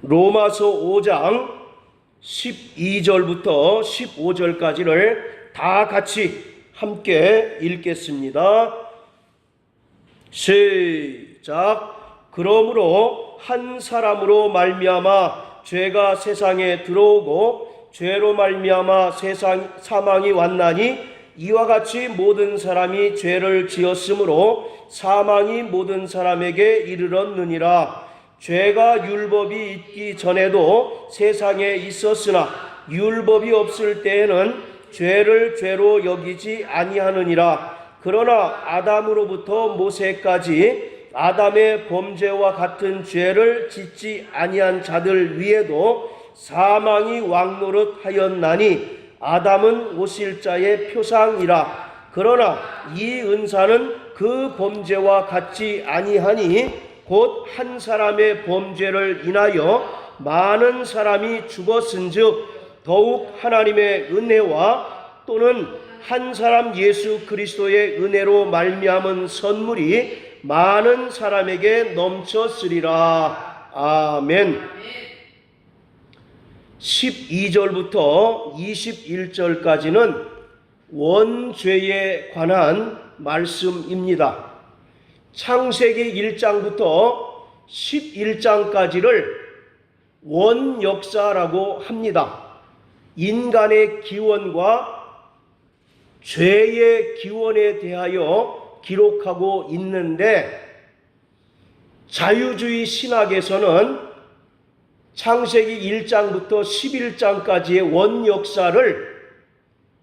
로마서 5장 12절부터 15절까지를 다 같이 함께 읽겠습니다. 시작. 그러므로 한 사람으로 말미암아 죄가 세상에 들어오고 죄로 말미암아 사망이 왔나니 이와 같이 모든 사람이 죄를 지었으므로 사망이 모든 사람에게 이르렀느니라. 죄가 율법이 있기 전에도 세상에 있었으나 율법이 없을 때에는 죄를 죄로 여기지 아니하느니라. 그러나 아담으로부터 모세까지 아담의 범죄와 같은 죄를 짓지 아니한 자들 위에도 사망이 왕노릇하였나니 아담은 오실자의 표상이라. 그러나 이 은사는 그 범죄와 같지 아니하니 곧 한 사람의 범죄를 인하여 많은 사람이 죽었은즉 더욱 하나님의 은혜와 또는 한 사람 예수 그리스도의 은혜로 말미암은 선물이 많은 사람에게 넘쳤으리라. 아멘. 12절부터 21절까지는 원죄에 관한 말씀입니다. 창세기 1장부터 11장까지를 원역사라고 합니다. 인간의 기원과 죄의 기원에 대하여 기록하고 있는데, 자유주의 신학에서는 창세기 1장부터 11장까지의 원역사를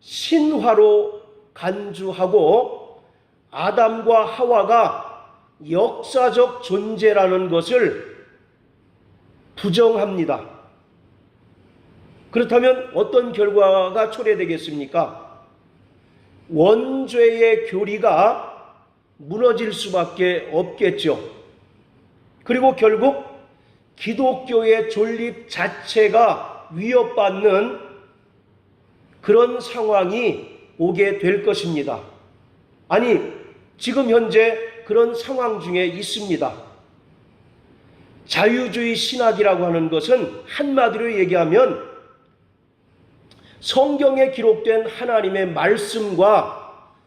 신화로 간주하고 아담과 하와가 역사적 존재라는 것을 부정합니다. 그렇다면 어떤 결과가 초래되겠습니까? 원죄의 교리가 무너질 수밖에 없겠죠. 그리고 결국 기독교의 존립 자체가 위협받는 그런 상황이 오게 될 것입니다. 아니, 지금 현재 그런 상황 중에 있습니다. 자유주의 신학이라고 하는 것은 한마디로 얘기하면 성경에 기록된 하나님의 말씀과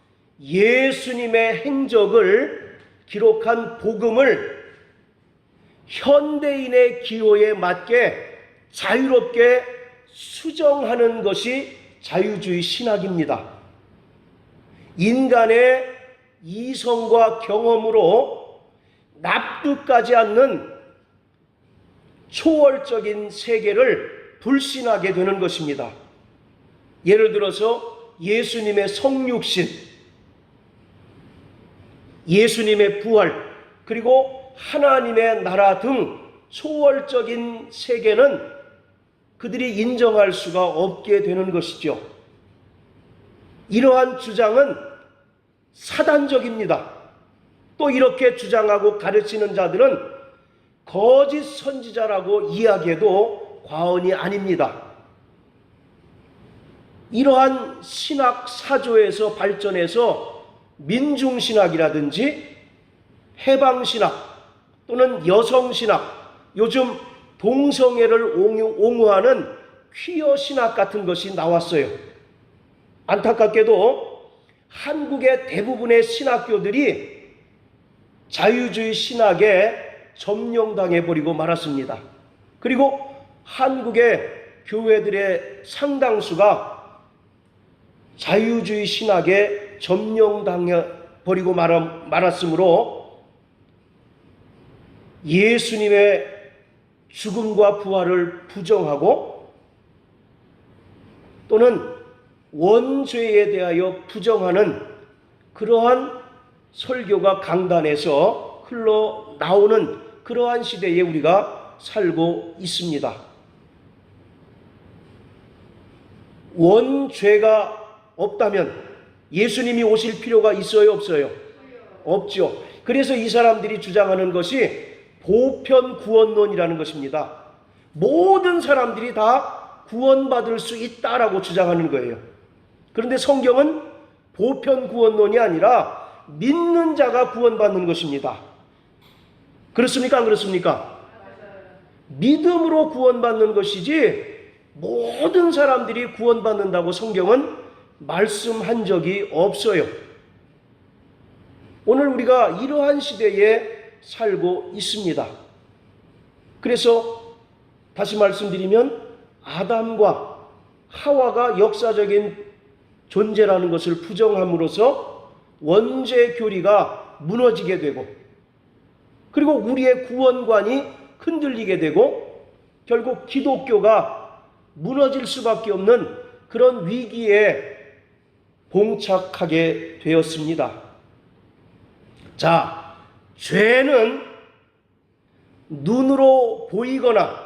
예수님의 행적을 기록한 복음을 현대인의 기호에 맞게 자유롭게 수정하는 것이 자유주의 신학입니다. 인간의 이성과 경험으로 납득하지 않는 초월적인 세계를 불신하게 되는 것입니다. 예를 들어서 예수님의 성육신, 예수님의 부활, 그리고 하나님의 나라 등 초월적인 세계는 그들이 인정할 수가 없게 되는 것이죠. 이러한 주장은 사단적입니다. 또 이렇게 주장하고 가르치는 자들은 거짓 선지자라고 이야기해도 과언이 아닙니다. 이러한 신학 사조에서 발전해서 민중신학이라든지 해방신학 또는 여성신학, 요즘 동성애를 옹호하는 퀴어 신학 같은 것이 나왔어요. 안타깝게도 한국의 대부분의 신학교들이 자유주의 신학에 점령당해버리고 말았습니다. 그리고 한국의 교회들의 상당수가 자유주의 신학에 점령당해버리고 말았으므로 예수님의 죽음과 부활을 부정하고 또는 원죄에 대하여 부정하는 그러한 설교가 강단에서 흘러나오는 그러한 시대에 우리가 살고 있습니다. 원죄가 없다면 예수님이 오실 필요가 있어요, 없어요? 없죠. 그래서 이 사람들이 주장하는 것이 보편 구원론이라는 것입니다. 모든 사람들이 다 구원받을 수 있다라고 주장하는 거예요. 그런데 성경은 보편 구원론이 아니라 믿는 자가 구원받는 것입니다. 그렇습니까? 안 그렇습니까? 믿음으로 구원받는 것이지 모든 사람들이 구원받는다고 성경은 말씀한 적이 없어요. 오늘 우리가 이러한 시대에 살고 있습니다. 그래서 다시 말씀드리면 아담과 하와가 역사적인 존재라는 것을 부정함으로써 원죄 교리가 무너지게 되고, 그리고 우리의 구원관이 흔들리게 되고 결국 기독교가 무너질 수밖에 없는 그런 위기에 봉착하게 되었습니다. 자, 죄는 눈으로 보이거나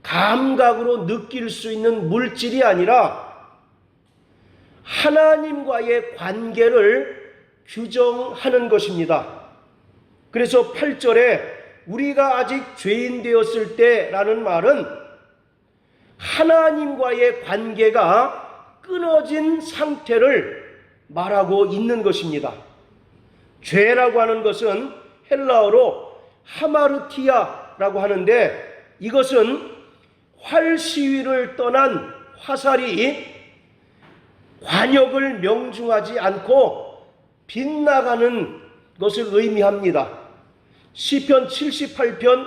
감각으로 느낄 수 있는 물질이 아니라 하나님과의 관계를 규정하는 것입니다. 그래서 8절에 우리가 아직 죄인 되었을 때라는 말은 하나님과의 관계가 끊어진 상태를 말하고 있는 것입니다. 죄라고 하는 것은 헬라어로 하마르티아라고 하는데, 이것은 활시위를 떠난 화살이 관역을 명중하지 않고 빗나가는 것을 의미합니다. 시편 78편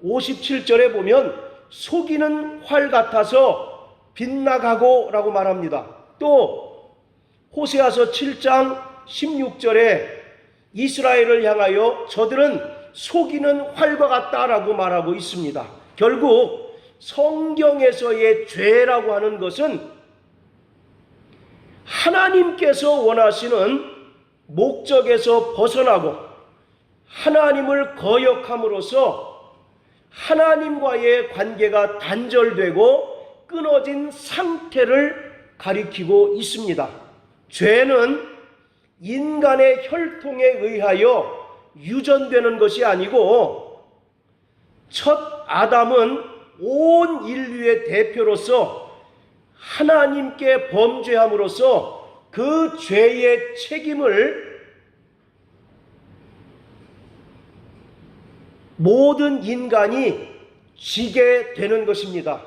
57절에 보면 속이는 활 같아서 빗나가고 라고 말합니다. 또 호세아서 7장 16절에 이스라엘을 향하여 저들은 속이는 활과 같다라고 말하고 있습니다. 결국 성경에서의 죄라고 하는 것은 하나님께서 원하시는 목적에서 벗어나고 하나님을 거역함으로써 하나님과의 관계가 단절되고 끊어진 상태를 가리키고 있습니다. 죄는 인간의 혈통에 의하여 유전되는 것이 아니고 첫 아담은 온 인류의 대표로서 하나님께 범죄함으로써 그 죄의 책임을 모든 인간이 지게 되는 것입니다.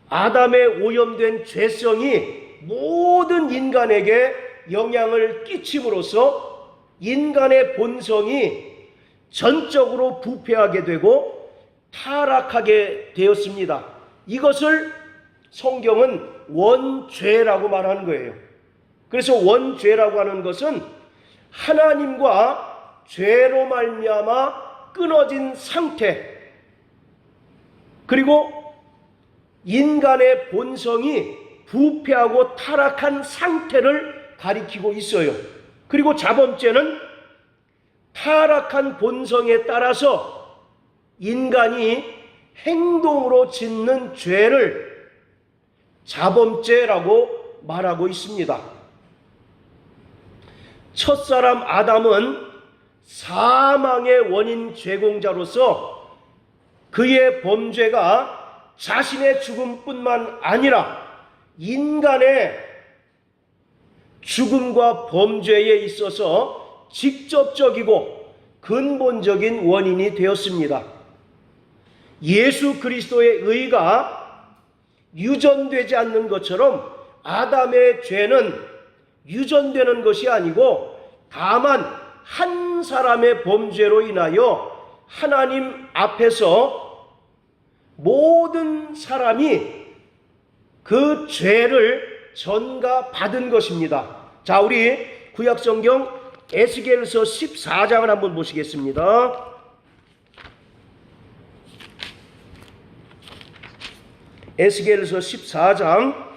아담의 오염된 죄성이 모든 인간에게 영향을 끼침으로써 인간의 본성이 전적으로 부패하게 되고 타락하게 되었습니다. 이것을 성경은 원죄라고 말하는 거예요. 그래서 원죄라고 하는 것은 하나님과 죄로 말미암아 끊어진 상태, 그리고 인간의 본성이 부패하고 타락한 상태를 가리키고 있어요. 그리고 자범죄는 타락한 본성에 따라서 인간이 행동으로 짓는 죄를 자범죄라고 말하고 있습니다. 첫사람 아담은 사망의 원인 제공자로서 그의 범죄가 자신의 죽음뿐만 아니라 인간의 죽음과 범죄에 있어서 직접적이고 근본적인 원인이 되었습니다. 예수 그리스도의 의가 유전되지 않는 것처럼 아담의 죄는 유전되는 것이 아니고 다만 한 사람의 범죄로 인하여 하나님 앞에서 모든 사람이 그 죄를 전가받은 것입니다. 자, 우리 구약성경 에스겔서 14장을 한번 보시겠습니다. 에스겔서 14장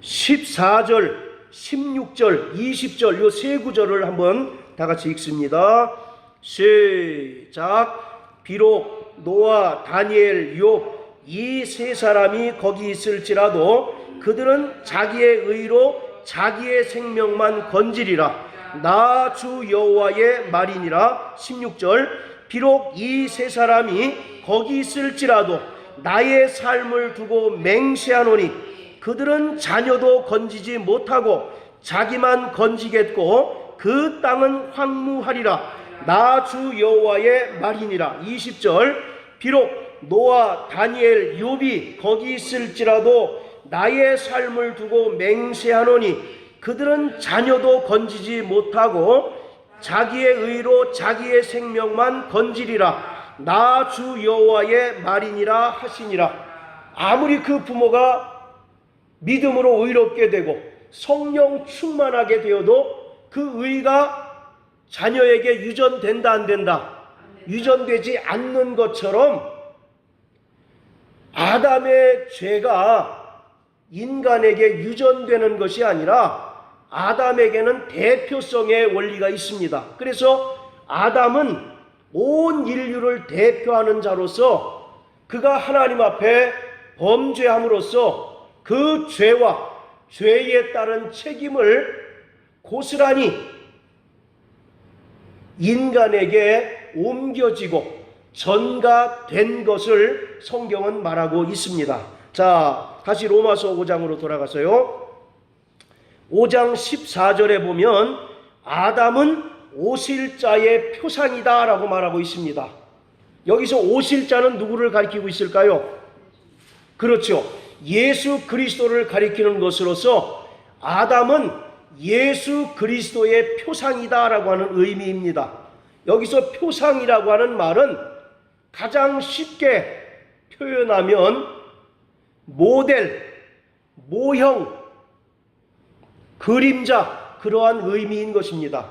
14절 16절, 20절 요 세 구절을 한번 다 같이 읽습니다. 시작. 비록 노아, 다니엘, 욥 이 세 사람이 거기 있을지라도 그들은 자기의 의로 자기의 생명만 건지리라. 나 주 여호와의 말이니라. 16절. 비록 이 세 사람이 거기 있을지라도 나의 삶을 두고 맹세하노니 그들은 자녀도 건지지 못하고 자기만 건지겠고 그 땅은 황무하리라. 나 주 여호와의 말이니라. 20절 비록 노아, 다니엘, 욥이 거기 있을지라도 나의 삶을 두고 맹세하노니 그들은 자녀도 건지지 못하고 자기의 의로 자기의 생명만 건지리라. 나 주 여호와의 말이니라 하시니라. 아무리 그 부모가 믿음으로 의롭게 되고 성령 충만하게 되어도 그 의가 자녀에게 유전된다 안 된다? 유전되지 않는 것처럼 아담의 죄가 인간에게 유전되는 것이 아니라 아담에게는 대표성의 원리가 있습니다. 그래서 아담은 온 인류를 대표하는 자로서 그가 하나님 앞에 범죄함으로써 그 죄와 죄에 따른 책임을 고스란히 인간에게 옮겨지고 전가된 것을 성경은 말하고 있습니다. 자, 다시 로마서 5장으로 돌아가서요. 5장 14절에 보면 아담은 오실 자의 표상이다 라고 말하고 있습니다. 여기서 오실 자는 누구를 가리키고 있을까요? 그렇죠. 예수 그리스도를 가리키는 것으로서 아담은 예수 그리스도의 표상이다 라고 하는 의미입니다. 여기서 표상이라고 하는 말은 가장 쉽게 표현하면 모델, 모형, 그림자, 그러한 의미인 것입니다.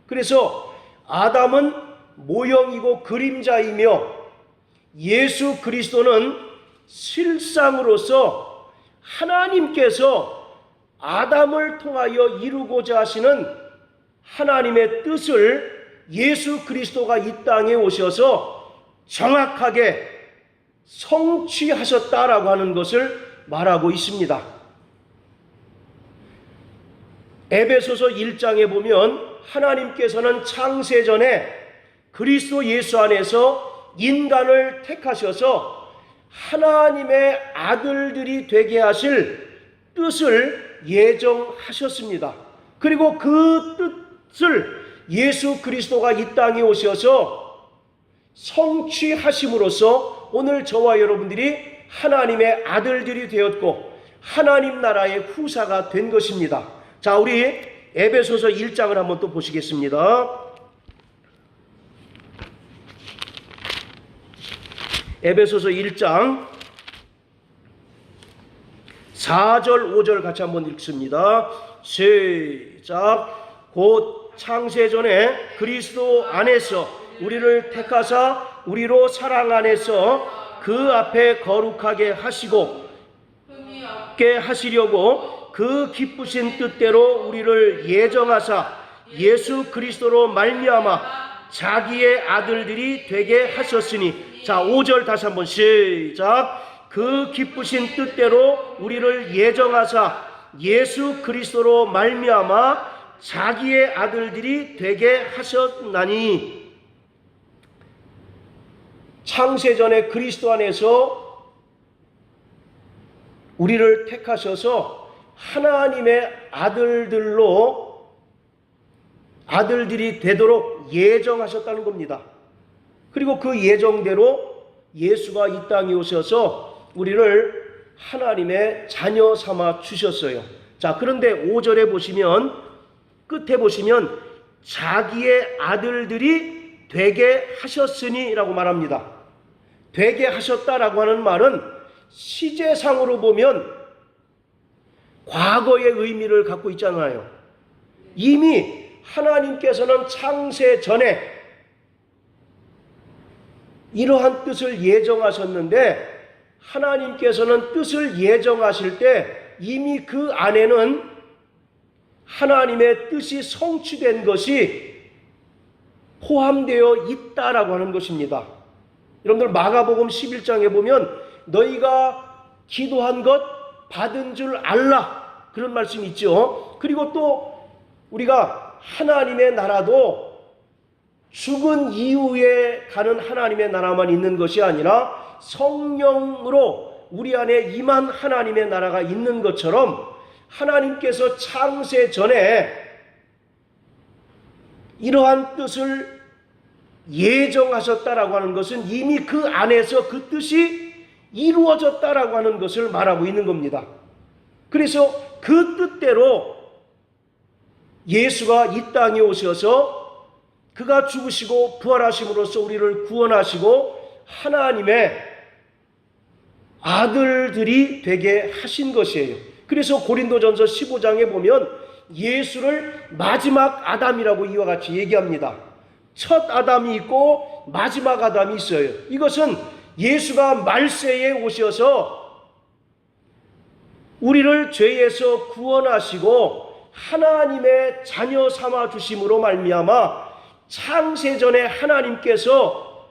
그래서 아담은 모형이고 그림자이며 예수 그리스도는 실상으로서 하나님께서 아담을 통하여 이루고자 하시는 하나님의 뜻을 예수 그리스도가 이 땅에 오셔서 정확하게 성취하셨다라고 하는 것을 말하고 있습니다. 에베소서 1장에 보면 하나님께서는 창세전에 그리스도 예수 안에서 인간을 택하셔서 하나님의 아들들이 되게 하실 뜻을 예정하셨습니다. 그리고 그 뜻을 예수 그리스도가 이 땅에 오셔서 성취하심으로써 오늘 저와 여러분들이 하나님의 아들들이 되었고 하나님 나라의 후사가 된 것입니다. 자, 우리 에베소서 1장을 한번 또 보시겠습니다. 에베소서 1장 4절 5절 같이 한번 읽습니다. 시작. 곧 창세전에 그리스도 안에서 우리를 택하사 우리로 사랑 안에서 그 앞에 거룩하게 하시고 게 하시려고 그 기쁘신 뜻대로 우리를 예정하사 예수 그리스도로 말미암아 자기의 아들들이 되게 하셨으니. 자, 5절 다시 한번 시작. 그 기쁘신 뜻대로 우리를 예정하사 예수 그리스도로 말미암아 자기의 아들들이 되게 하셨나니. 창세전에 그리스도 안에서 우리를 택하셔서 하나님의 아들들이 되도록 예정하셨다는 겁니다. 그리고 그 예정대로 예수가 이 땅에 오셔서 우리를 하나님의 자녀 삼아 주셨어요. 자, 그런데 5절에 보시면, 끝에 보시면 자기의 아들들이 되게 하셨으니 라고 말합니다. 되게 하셨다라고 하는 말은 시제상으로 보면 과거의 의미를 갖고 있잖아요. 이미 하나님께서는 창세 전에 이러한 뜻을 예정하셨는데, 하나님께서는 뜻을 예정하실 때 이미 그 안에는 하나님의 뜻이 성취된 것이 포함되어 있다라고 하는 것입니다. 여러분들 마가복음 11장에 보면 너희가 기도한 것 받은 줄 알라, 그런 말씀이 있죠. 그리고 또 우리가 하나님의 나라도 죽은 이후에 가는 하나님의 나라만 있는 것이 아니라 성령으로 우리 안에 임한 하나님의 나라가 있는 것처럼, 하나님께서 창세 전에 이러한 뜻을 예정하셨다라고 하는 것은 이미 그 안에서 그 뜻이 이루어졌다라고 하는 것을 말하고 있는 겁니다. 그래서 그 뜻대로 예수가 이 땅에 오셔서 그가 죽으시고 부활하심으로써 우리를 구원하시고 하나님의 아들들이 되게 하신 것이에요. 그래서 고린도전서 15장에 보면 예수를 마지막 아담이라고 이와 같이 얘기합니다. 첫 아담이 있고 마지막 아담이 있어요. 이것은 예수가 말세에 오셔서 우리를 죄에서 구원하시고 하나님의 자녀 삼아 주심으로 말미암아 창세전에 하나님께서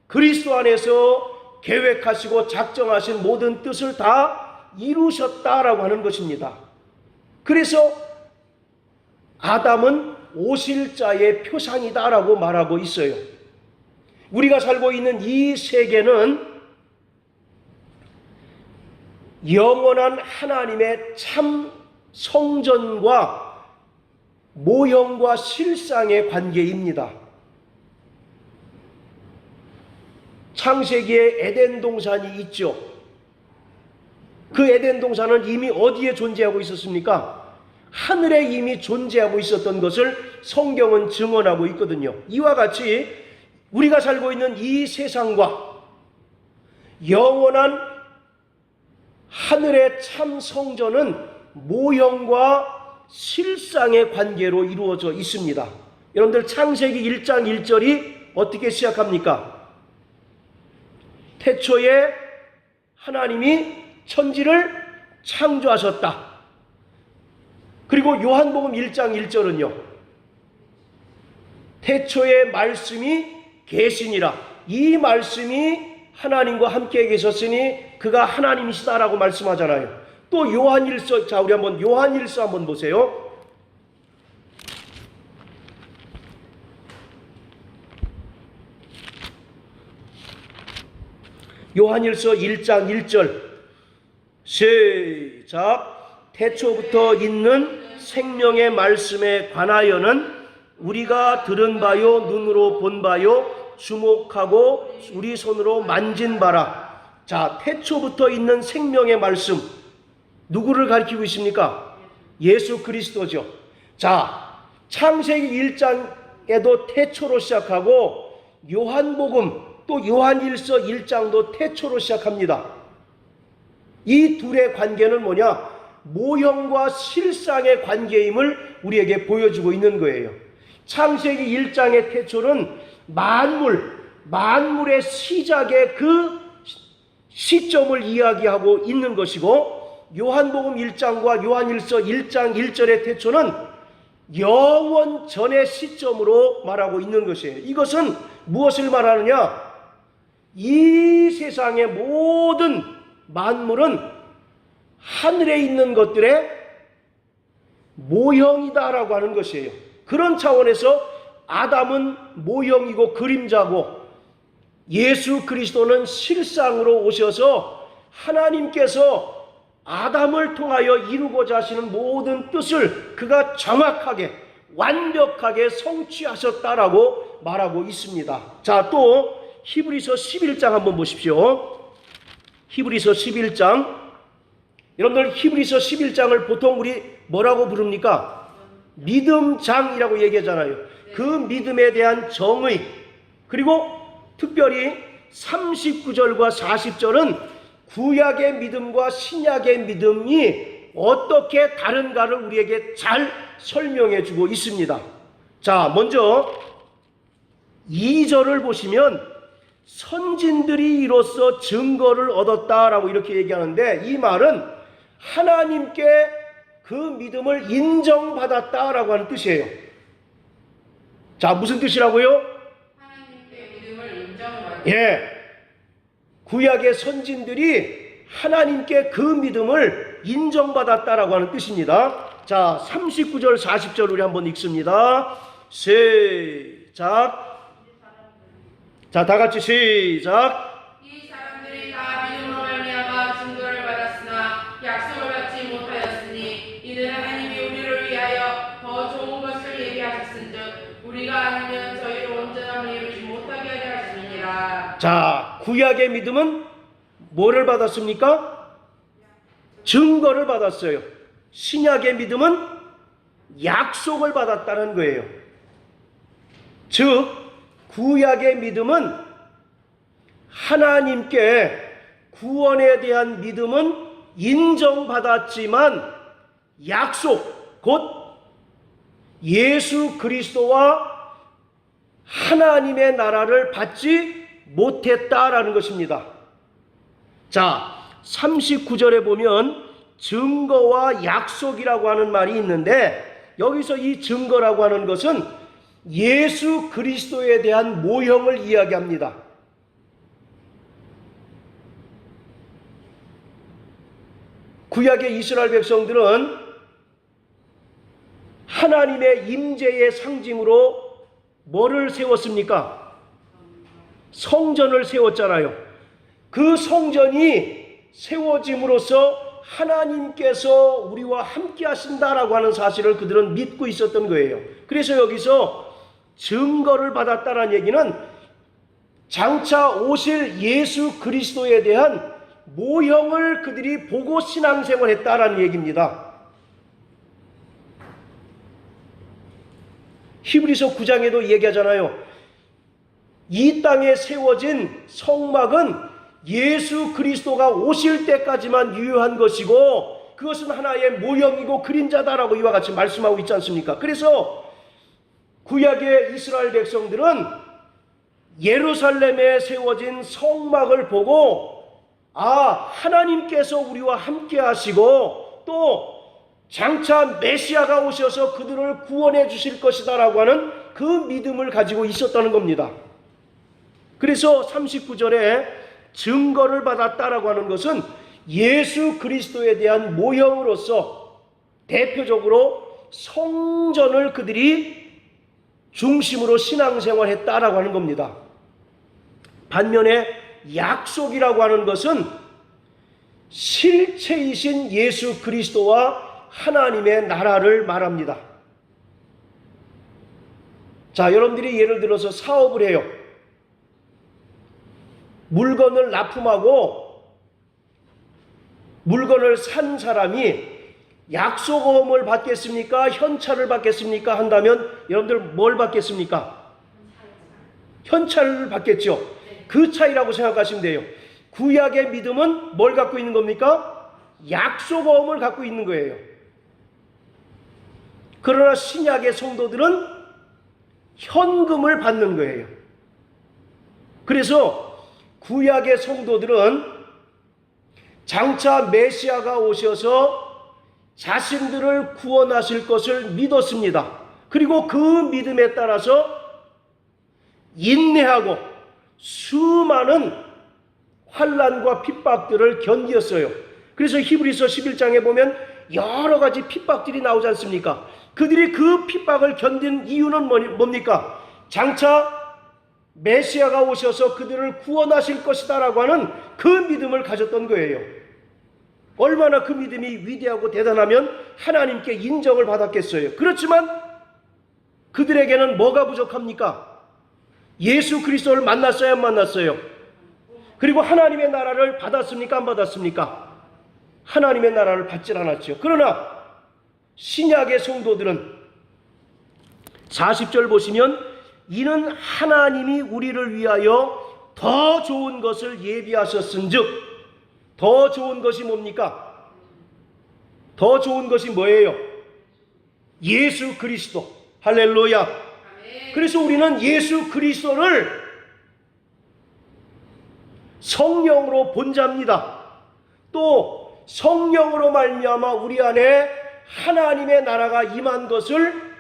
그리스도 안에서 계획하시고 작정하신 모든 뜻을 다 이루셨다라고 하는 것입니다. 그래서 아담은 오실 자의 표상이다라고 말하고 있어요. 우리가 살고 있는 이 세계는 영원한 하나님의 참 성전과 모형과 실상의 관계입니다. 창세기에 에덴 동산이 있죠. 그 에덴 동산은 이미 어디에 존재하고 있었습니까? 하늘에 이미 존재하고 있었던 것을 성경은 증언하고 있거든요. 이와 같이 우리가 살고 있는 이 세상과 영원한 하늘의 참 성전은 모형과 실상의 관계로 이루어져 있습니다. 여러분들 창세기 1장 1절이 어떻게 시작합니까? 태초에 하나님이 천지를 창조하셨다. 그리고 요한복음 1장 1절은요. 태초에 말씀이 계시니라. 이 말씀이 하나님과 함께 계셨으니 그가 하나님이시다라고 말씀하잖아요. 또 요한일서, 자 우리 한번 요한일서 한번 보세요. 요한일서 1장 1절 시작. 태초부터 있는 생명의 말씀에 관하여는 우리가 들은 바요 눈으로 본 바요 주목하고 우리 손으로 만진 바라. 자, 태초부터 있는 생명의 말씀 누구를 가리키고 있습니까? 예수 그리스도죠. 자, 창세기 1장에도 태초로 시작하고 요한복음 또 요한일서 1장도 태초로 시작합니다. 이 둘의 관계는 뭐냐? 모형과 실상의 관계임을 우리에게 보여주고 있는 거예요. 창세기 1장의 태초는 만물의 시작의 그 시점을 이야기하고 있는 것이고, 요한복음 1장과 요한일서 1장 1절의 태초는 영원 전의 시점으로 말하고 있는 것이에요. 이것은 무엇을 말하느냐? 이 세상의 모든 만물은 하늘에 있는 것들의 모형이다라고 하는 것이에요. 그런 차원에서 아담은 모형이고 그림자고 예수 그리스도는 실상으로 오셔서 하나님께서 아담을 통하여 이루고자 하시는 모든 뜻을 그가 정확하게 완벽하게 성취하셨다라고 말하고 있습니다. 자, 또 히브리서 11장 한번 보십시오. 히브리서 11장. 여러분들 히브리서 11장을 보통 우리 뭐라고 부릅니까? 믿음장이라고 얘기하잖아요. 그 믿음에 대한 정의, 그리고 특별히 39절과 40절은 구약의 믿음과 신약의 믿음이 어떻게 다른가를 우리에게 잘 설명해 주고 있습니다. 자, 먼저 2절을 보시면 선진들이 이로써 증거를 얻었다라고 이렇게 얘기하는데, 이 말은 하나님께 그 믿음을 인정받았다라고 하는 뜻이에요. 자, 무슨 뜻이라고요? 하나님께 믿음을 인정받았다. 예. 구약의 선진들이 하나님께 그 믿음을 인정받았다라고 하는 뜻입니다. 자, 39절 40절 우리 한번 읽습니다. 시작. 자, 다 같이 시작. 이 사람들이 다 믿음으로 말미암아 증거를 받았으나 약속을 받지 못하였으니 이는 하나님이 우리를 위하여 더 좋은 것을 예비하셨은즉 우리가 아니면 저희로 온전함을 이루지 못하였으니 받았습니다. 자, 구약의 믿음은 뭐를 받았습니까? 증거를 받았어요. 신약의 믿음은 약속을 받았다는 거예요. 즉, 구약의 믿음은 하나님께 구원에 대한 믿음은 인정받았지만 약속, 곧 예수 그리스도와 하나님의 나라를 받지 못했다라는 것입니다. 자, 39절에 보면 증거와 약속이라고 하는 말이 있는데, 여기서 이 증거라고 하는 것은 예수 그리스도에 대한 모형을 이야기합니다. 구약의 이스라엘 백성들은 하나님의 임재의 상징으로 뭐를 세웠습니까? 성전을 세웠잖아요. 그 성전이 세워짐으로써 하나님께서 우리와 함께 하신다라고 하는 사실을 그들은 믿고 있었던 거예요. 그래서 여기서 증거를 받았다는 얘기는 장차 오실 예수 그리스도에 대한 모형을 그들이 보고 신앙생활을 했다라는 얘기입니다. 히브리서 9장에도 얘기하잖아요. 이 땅에 세워진 성막은 예수 그리스도가 오실 때까지만 유효한 것이고 그것은 하나의 모형이고 그림자다라고 이와 같이 말씀하고 있지 않습니까? 그래서 구약의 이스라엘 백성들은 예루살렘에 세워진 성막을 보고 하나님께서 우리와 함께 하시고 또 장차 메시아가 오셔서 그들을 구원해 주실 것이다 라고 하는 그 믿음을 가지고 있었다는 겁니다. 그래서 39절에 증거를 받았다라고 하는 것은 예수 그리스도에 대한 모형으로서 대표적으로 성전을 그들이 중심으로 신앙생활했다라고 하는 겁니다. 반면에 약속이라고 하는 것은 실체이신 예수 그리스도와 하나님의 나라를 말합니다. 자, 여러분들이 예를 들어서 사업을 해요. 물건을 납품하고 물건을 산 사람이 약속금을 받겠습니까? 현찰을 받겠습니까? 한다면 여러분들 뭘 받겠습니까? 현찰을 받겠죠. 그 차이라고 생각하시면 돼요. 구약의 믿음은 뭘 갖고 있는 겁니까? 약속금을 갖고 있는 거예요. 그러나 신약의 성도들은 현금을 받는 거예요. 그래서 구약의 성도들은 장차 메시아가 오셔서 자신들을 구원하실 것을 믿었습니다. 그리고 그 믿음에 따라서 인내하고 수많은 환난과 핍박들을 견디었어요. 그래서 히브리서 11장에 보면 여러 가지 핍박들이 나오지 않습니까? 그들이 그 핍박을 견딘 이유는 뭡니까? 장차 메시아가 오셔서 그들을 구원하실 것이다 라고 하는 그 믿음을 가졌던 거예요. 얼마나 그 믿음이 위대하고 대단하면 하나님께 인정을 받았겠어요. 그렇지만 그들에게는 뭐가 부족합니까? 예수 그리스도를 만났어요, 안 만났어요? 그리고 하나님의 나라를 받았습니까, 안 받았습니까? 하나님의 나라를 받질 않았죠. 그러나 신약의 성도들은 40절 보시면 이는 하나님이 우리를 위하여 더 좋은 것을 예비하셨은즉, 더 좋은 것이 뭡니까? 더 좋은 것이 뭐예요? 예수 그리스도. 할렐루야. 그래서 우리는 예수 그리스도를 성령으로 본 자입니다. 또 성령으로 말미암아 우리 안에 하나님의 나라가 임한 것을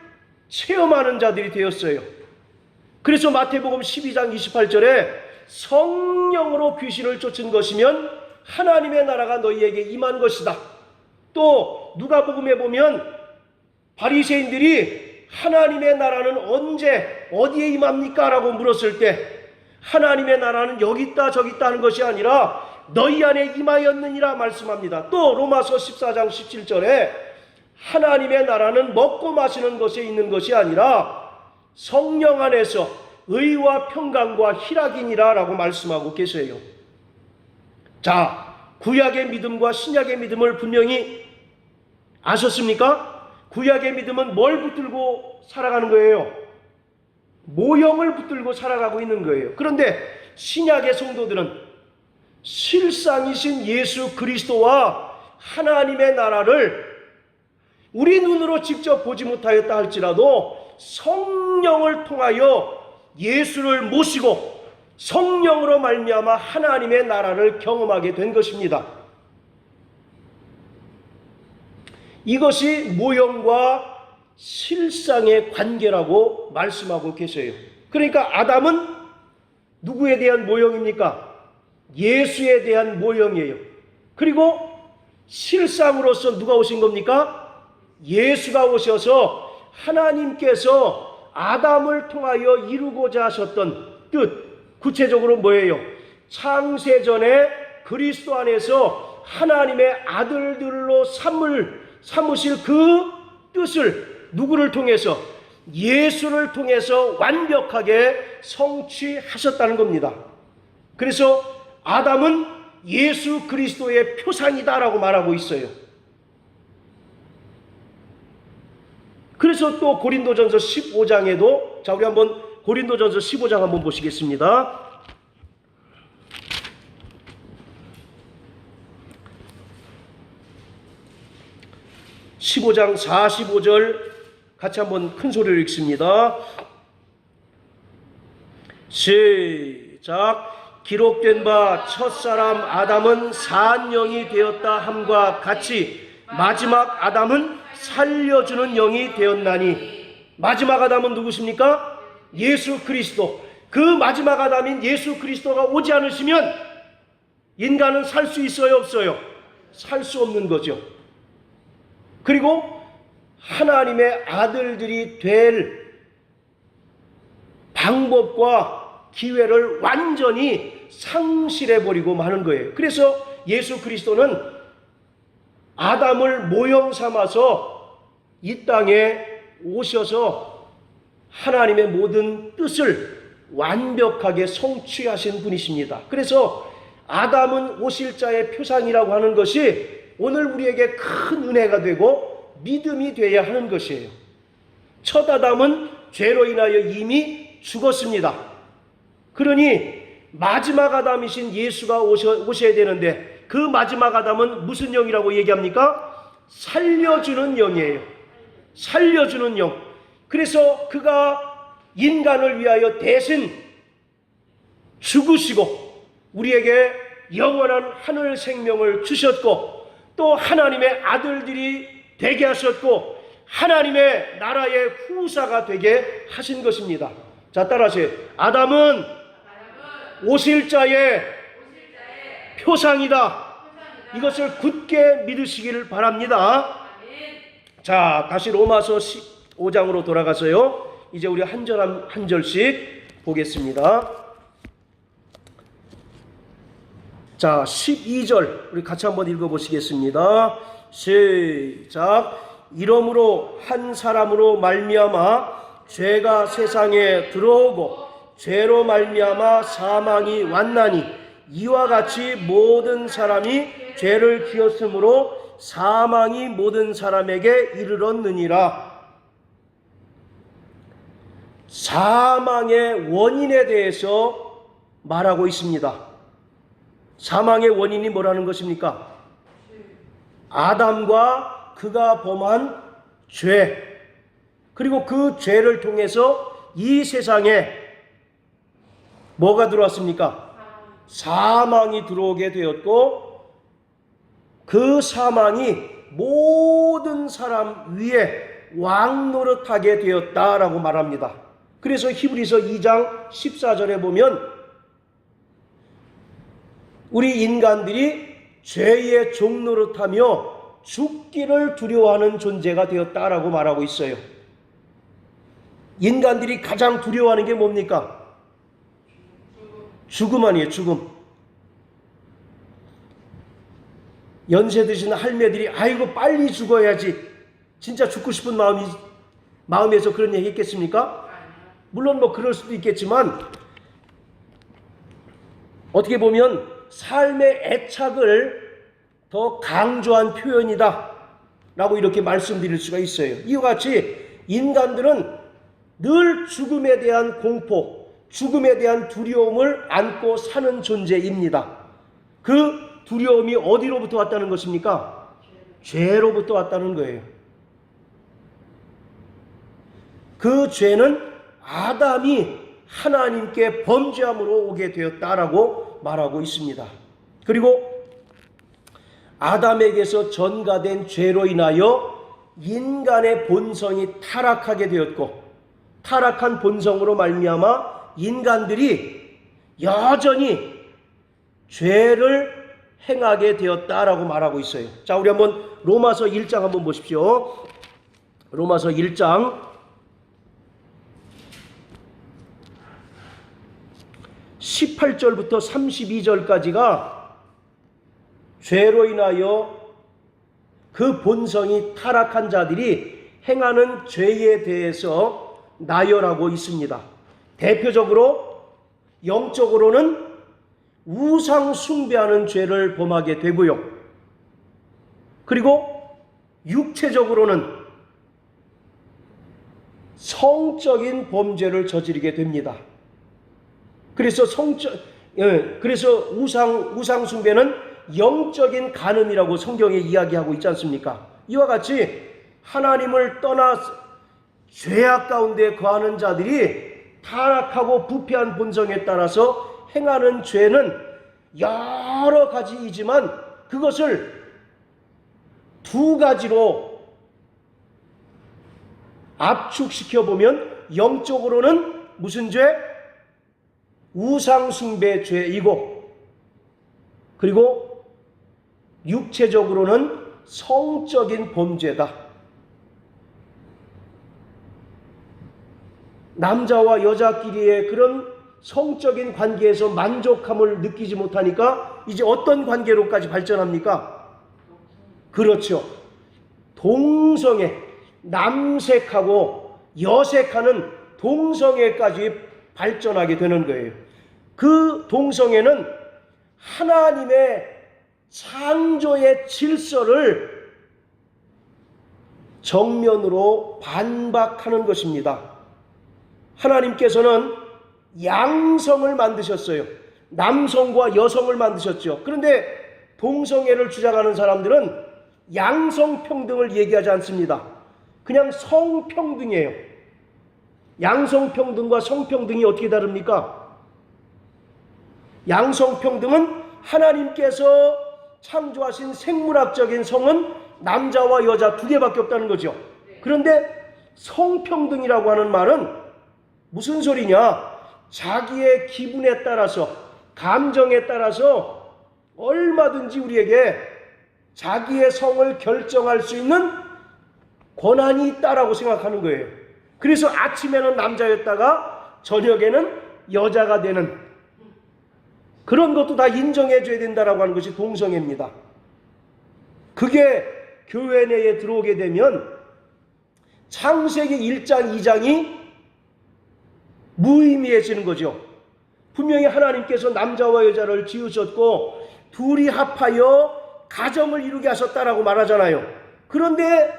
체험하는 자들이 되었어요. 그래서 마태복음 12장 28절에 성령으로 귀신을 쫓은 것이면 하나님의 나라가 너희에게 임한 것이다. 또 누가복음에 보면 바리새인들이 하나님의 나라는 언제 어디에 임합니까? 라고 물었을 때 하나님의 나라는 여기 있다 저기 있다 하는 것이 아니라 너희 안에 임하였느니라 말씀합니다. 또 로마서 14장 17절에 하나님의 나라는 먹고 마시는 것에 있는 것이 아니라 성령 안에서 의와 평강과 희락이니라 라고 말씀하고 계세요. 자, 구약의 믿음과 신약의 믿음을 분명히 아셨습니까? 구약의 믿음은 뭘 붙들고 살아가는 거예요? 모형을 붙들고 살아가고 있는 거예요. 그런데 신약의 성도들은 실상이신 예수 그리스도와 하나님의 나라를 우리 눈으로 직접 보지 못하였다 할지라도 성령을 통하여 예수를 모시고 성령으로 말미암아 하나님의 나라를 경험하게 된 것입니다. 이것이 모형과 실상의 관계라고 말씀하고 계세요. 그러니까 아담은 누구에 대한 모형입니까? 예수에 대한 모형이에요. 그리고 실상으로서 누가 오신 겁니까? 예수가 오셔서 하나님께서 아담을 통하여 이루고자 하셨던 뜻, 구체적으로 뭐예요? 창세전에 그리스도 안에서 하나님의 아들들로 삼으실 그 뜻을 누구를 통해서? 예수를 통해서 완벽하게 성취하셨다는 겁니다. 그래서 아담은 예수 그리스도의 표상이다라고 말하고 있어요. 그래서 또 고린도전서 15장에도, 자, 우리 한번 고린도전서 15장 한번 보시겠습니다. (15장) 45절 같이 한번 큰 소리로 읽습니다. 시작. 기록된 바 첫사람 아담은 산 영이 되었다 함과 같이 마지막 아담은 살려주는 영이 되었나니. 마지막 아담은 누구십니까? 예수 그리스도. 그 마지막 아담인 예수 그리스도가 오지 않으시면 인간은 살 수 있어요, 없어요? 살 수 없는 거죠. 그리고 하나님의 아들들이 될 방법과 기회를 완전히 상실해버리고 마는 거예요. 그래서 예수 그리스도는 아담을 모형 삼아서 이 땅에 오셔서 하나님의 모든 뜻을 완벽하게 성취하신 분이십니다. 그래서 아담은 오실 자의 표상이라고 하는 것이 오늘 우리에게 큰 은혜가 되고 믿음이 되어야 하는 것이에요. 첫 아담은 죄로 인하여 이미 죽었습니다. 그러니 마지막 아담이신 예수가 오셔야 되는데 그 마지막 아담은 무슨 영이라고 얘기합니까? 살려주는 영이에요. 살려주는 영. 그래서 그가 인간을 위하여 대신 죽으시고 우리에게 영원한 하늘 생명을 주셨고 또 하나님의 아들들이 되게 하셨고 하나님의 나라의 후사가 되게 하신 것입니다. 자, 따라하세요. 아담은 오실 자의 표상이다. 이것을 굳게 믿으시기를 바랍니다. 자, 다시 로마서 15장으로 돌아가서요. 이제 우리 한 절 한 절씩 보겠습니다. 자, 12절 우리 같이 한번 읽어보시겠습니다. 시작. 이러므로 한 사람으로 말미암아 죄가 세상에 들어오고 죄로 말미암아 사망이 왔나니 이와 같이 모든 사람이 죄를 지었으므로 사망이 모든 사람에게 이르렀느니라. 사망의 원인에 대해서 말하고 있습니다. 사망의 원인이 뭐라는 것입니까? 아담과 그가 범한 죄, 그리고 그 죄를 통해서 이 세상에 뭐가 들어왔습니까? 사망이 들어오게 되었고 그 사망이 모든 사람 위에 왕노릇하게 되었다라고 말합니다. 그래서 히브리서 2장 14절에 보면 우리 인간들이 죄의 종노릇하며 죽기를 두려워하는 존재가 되었다라고 말하고 있어요. 인간들이 가장 두려워하는 게 뭡니까? 죽음 아니에요, 죽음. 연세 드신 할매들이 아이고 빨리 죽어야지 진짜 죽고 싶은 마음에서 그런 얘기 했겠습니까? 물론 뭐 그럴 수도 있겠지만 어떻게 보면 삶의 애착을 더 강조한 표현이다 라고 이렇게 말씀드릴 수가 있어요. 이와 같이 인간들은 늘 죽음에 대한 공포, 죽음에 대한 두려움을 안고 사는 존재입니다. 그 두려움이 어디로부터 왔다는 것입니까? 죄로부터 왔다는 거예요. 그 죄는 아담이 하나님께 범죄함으로 오게 되었다라고 말하고 있습니다. 그리고 아담에게서 전가된 죄로 인하여 인간의 본성이 타락하게 되었고, 타락한 본성으로 말미암아 인간들이 여전히 죄를 행하게 되었다라고 말하고 있어요. 자, 우리 한번 로마서 1장 한번 보십시오. 로마서 1장 18절부터 32절까지가 죄로 인하여 그 본성이 타락한 자들이 행하는 죄에 대해서 나열하고 있습니다. 대표적으로 영적으로는 우상 숭배하는 죄를 범하게 되고요. 그리고 육체적으로는 성적인 범죄를 저지르게 됩니다. 그래서 우상 숭배는 영적인 간음이라고 성경에 이야기하고 있지 않습니까? 이와 같이 하나님을 떠나 죄악 가운데 거하는 자들이 타락하고 부패한 본성에 따라서 행하는 죄는 여러 가지이지만 그것을 두 가지로 압축시켜 보면 영적으로는 무슨 죄? 우상 숭배 죄이고, 그리고 육체적으로는 성적인 범죄다. 남자와 여자끼리의 그런 성적인 관계에서 만족함을 느끼지 못하니까 이제 어떤 관계로까지 발전합니까? 그렇죠. 동성애, 남색하고 여색하는 동성애까지 발전하게 되는 거예요. 그 동성애는 하나님의 창조의 질서를 정면으로 반박하는 것입니다. 하나님께서는 양성을 만드셨어요. 남성과 여성을 만드셨죠. 그런데 동성애를 주장하는 사람들은 양성평등을 얘기하지 않습니다. 그냥 성평등이에요. 양성평등과 성평등이 어떻게 다릅니까? 양성평등은 하나님께서 창조하신 생물학적인 성은 남자와 여자 두 개밖에 없다는 거죠. 그런데 성평등이라고 하는 말은 무슨 소리냐? 자기의 기분에 따라서, 감정에 따라서 얼마든지 우리에게 자기의 성을 결정할 수 있는 권한이 있다라고 생각하는 거예요. 그래서 아침에는 남자였다가 저녁에는 여자가 되는 그런 것도 다 인정해 줘야 된다라고 하는 것이 동성애입니다. 그게 교회 내에 들어오게 되면 창세기 1장 2장이 무의미해지는 거죠. 분명히 하나님께서 남자와 여자를 지으셨고 둘이 합하여 가정을 이루게 하셨다라고 말하잖아요. 그런데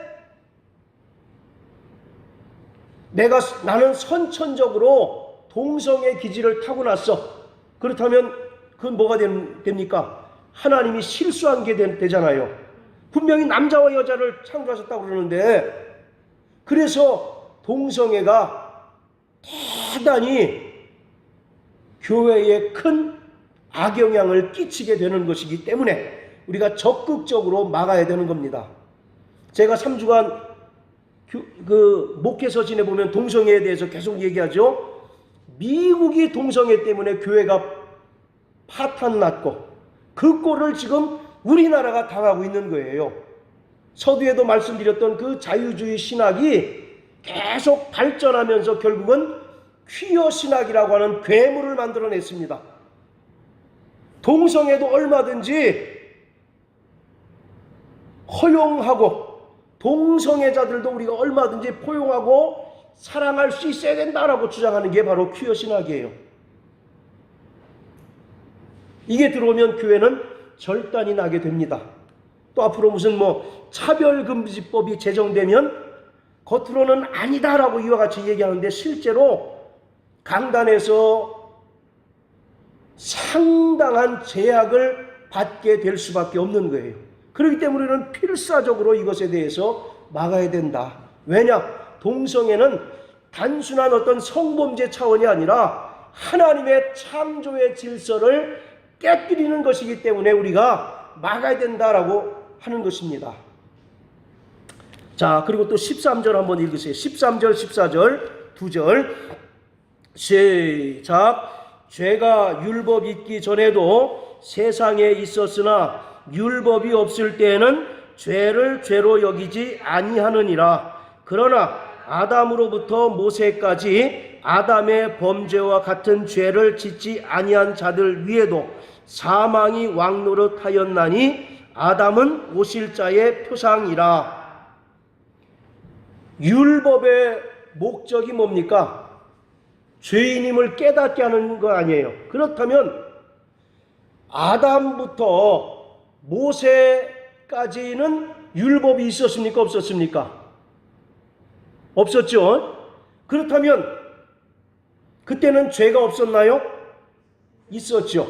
나는 선천적으로 동성애 기질을 타고났어. 그렇다면 그건 뭐가 됩니까? 하나님이 실수한 게 되잖아요. 분명히 남자와 여자를 창조하셨다고 그러는데, 그래서 동성애가 대단히 교회에 큰 악영향을 끼치게 되는 것이기 때문에 우리가 적극적으로 막아야 되는 겁니다. 제가 3주간 목회서 지내보면 동성애에 대해서 계속 얘기하죠. 미국이 동성애 때문에 교회가 파탄났고 그 꼴을 지금 우리나라가 당하고 있는 거예요. 서두에도 말씀드렸던 그 자유주의 신학이 계속 발전하면서 결국은 퀴어 신학이라고 하는 괴물을 만들어냈습니다. 동성애도 얼마든지 허용하고 동성애자들도 우리가 얼마든지 포용하고 사랑할 수 있어야 된다라고 주장하는 게 바로 퀴어 신학이에요. 이게 들어오면 교회는 절단이 나게 됩니다. 또 앞으로 무슨 차별금지법이 제정되면 겉으로는 아니다라고 이와 같이 얘기하는데 실제로 강단에서 상당한 제약을 받게 될 수밖에 없는 거예요. 그렇기 때문에 우리는 필사적으로 이것에 대해서 막아야 된다. 왜냐? 동성애는 단순한 어떤 성범죄 차원이 아니라 하나님의 창조의 질서를 깨뜨리는 것이기 때문에 우리가 막아야 된다라고 하는 것입니다. 자, 그리고 또 13절 한번 읽으세요. 13절, 14절, 2절. 시작. 죄가 율법 있기 전에도 세상에 있었으나 율법이 없을 때에는 죄를 죄로 여기지 아니하느니라. 그러나 아담으로부터 모세까지 아담의 범죄와 같은 죄를 짓지 아니한 자들 위에도 사망이 왕노릇하였나니 아담은 오실 자의 표상이라. 율법의 목적이 뭡니까? 죄인임을 깨닫게 하는 거 아니에요. 그렇다면 아담부터 모세까지는 율법이 있었습니까? 없었습니까? 없었죠. 그렇다면 그때는 죄가 없었나요? 있었죠.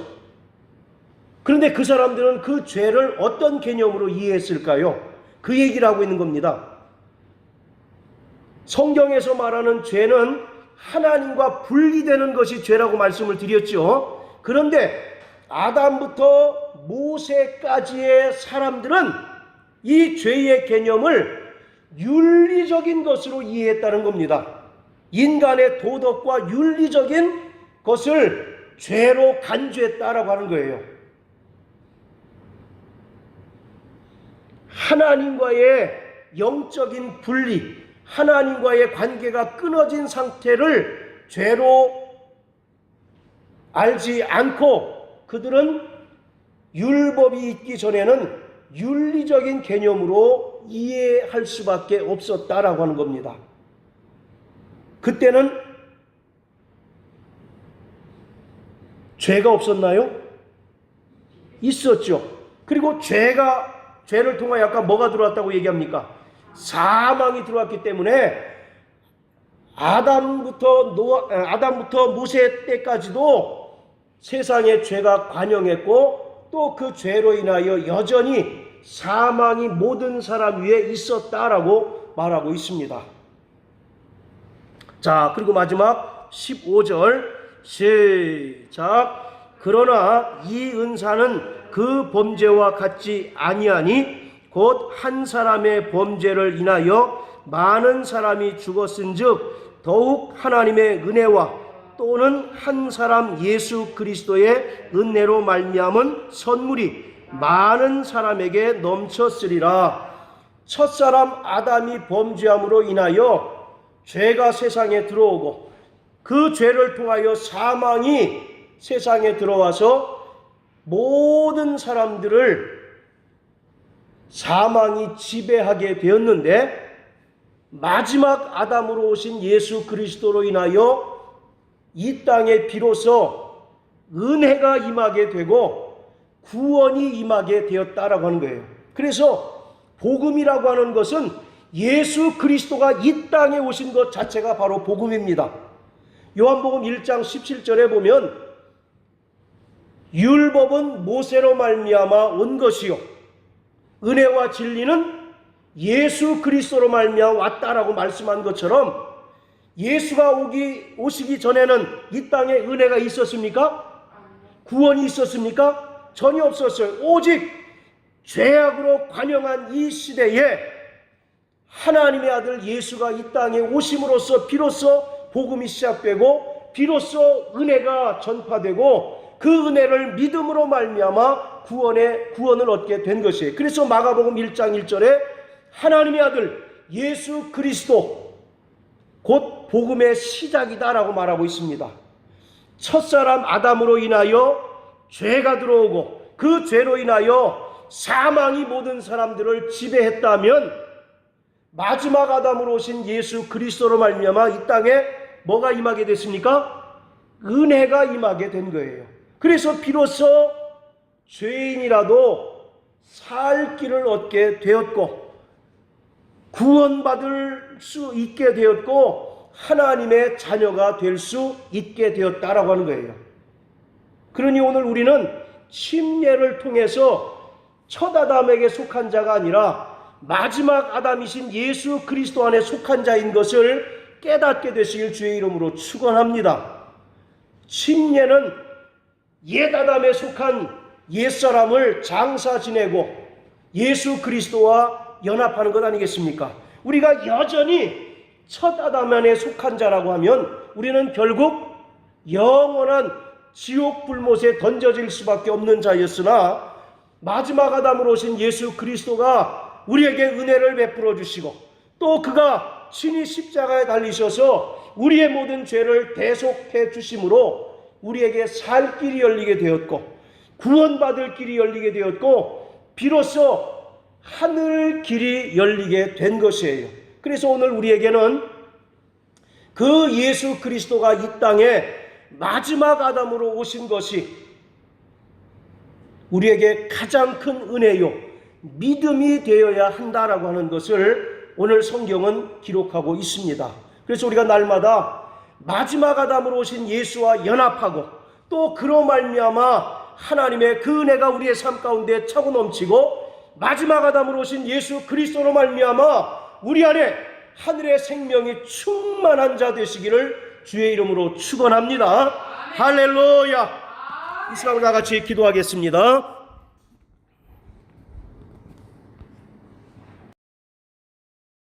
그런데 그 사람들은 그 죄를 어떤 개념으로 이해했을까요? 그 얘기를 하고 있는 겁니다. 성경에서 말하는 죄는 하나님과 분리되는 것이 죄라고 말씀을 드렸죠. 그런데 아담부터 모세까지의 사람들은 이 죄의 개념을 윤리적인 것으로 이해했다는 겁니다. 인간의 도덕과 윤리적인 것을 죄로 간주했다라고 하는 거예요. 하나님과의 영적인 분리, 하나님과의 관계가 끊어진 상태를 죄로 알지 않고 그들은 율법이 있기 전에는 윤리적인 개념으로 이해할 수밖에 없었다라고 하는 겁니다. 그때는 죄가 없었나요? 있었죠. 그리고 죄를 통하여 아까 뭐가 들어왔다고 얘기합니까? 사망이 들어왔기 때문에 아담부터 모세 때까지도 세상에 죄가 관영했고 또 그 죄로 인하여 여전히 사망이 모든 사람 위에 있었다라고 말하고 있습니다. 자, 그리고 마지막 15절 시작. 그러나 이 은사는 그 범죄와 같지 아니하니 곧 한 사람의 범죄를 인하여 많은 사람이 죽었은즉 더욱 하나님의 은혜와 또는 한 사람 예수 그리스도의 은혜로 말미암은 선물이 많은 사람에게 넘쳤으리라. 첫사람 아담이 범죄함으로 인하여 죄가 세상에 들어오고 그 죄를 통하여 사망이 세상에 들어와서 모든 사람들을 사망이 지배하게 되었는데 마지막 아담으로 오신 예수 그리스도로 인하여 이 땅에 비로소 은혜가 임하게 되고 구원이 임하게 되었다라고 하는 거예요. 그래서 복음이라고 하는 것은 예수 그리스도가 이 땅에 오신 것 자체가 바로 복음입니다. 요한복음 1장 17절에 보면 율법은 모세로 말미암아 온 것이요 은혜와 진리는 예수 그리스도로 말미암아 왔다라고 말씀한 것처럼 예수가 오시기 전에는 이 땅에 은혜가 있었습니까? 구원이 있었습니까? 전혀 없었어요. 오직 죄악으로 관영한 이 시대에 하나님의 아들 예수가 이 땅에 오심으로써 비로소 복음이 시작되고 비로소 은혜가 전파되고 그 은혜를 믿음으로 말미암아 구원을 얻게 된 것이에요. 그래서 마가복음 1장 1절에 하나님의 아들 예수 그리스도 곧 복음의 시작이다라고 말하고 있습니다. 첫사람 아담으로 인하여 죄가 들어오고 그 죄로 인하여 사망이 모든 사람들을 지배했다면 마지막 아담으로 오신 예수 그리스도로 말미암아 이 땅에 뭐가 임하게 됐습니까? 은혜가 임하게 된 거예요. 그래서 비로소 죄인이라도 살 길을 얻게 되었고 구원받을 수 있게 되었고 하나님의 자녀가 될 수 있게 되었다라고 하는 거예요. 그러니 오늘 우리는 침례를 통해서 첫 아담에게 속한 자가 아니라 마지막 아담이신 예수 그리스도 안에 속한 자인 것을 깨닫게 되시길 주의 이름으로 축원합니다. 침례는 옛 아담에 속한 옛사람을 장사 지내고 예수 그리스도와 연합하는 것 아니겠습니까? 우리가 여전히 첫 아담 안에 속한 자라고 하면 우리는 결국 영원한 지옥 불못에 던져질 수밖에 없는 자였으나 마지막 아담으로 오신 예수 그리스도가 우리에게 은혜를 베풀어 주시고 또 그가 친히 십자가에 달리셔서 우리의 모든 죄를 대속해 주심으로 우리에게 살 길이 열리게 되었고 구원받을 길이 열리게 되었고 비로소 하늘 길이 열리게 된 것이에요. 그래서 오늘 우리에게는 그 예수 그리스도가 이 땅에 마지막 아담으로 오신 것이 우리에게 가장 큰 은혜요 믿음이 되어야 한다라고 하는 것을 오늘 성경은 기록하고 있습니다. 그래서 우리가 날마다 마지막 아담으로 오신 예수와 연합하고 또 그로 말미암아 하나님의 그 은혜가 우리의 삶 가운데 차고 넘치고 마지막 아담으로 오신 예수 그리스도로 말미암아 우리 안에 하늘의 생명이 충만한 자 되시기를 주의 이름으로 축원합니다. 할렐루야. 이 시간 다 같이 기도하겠습니다.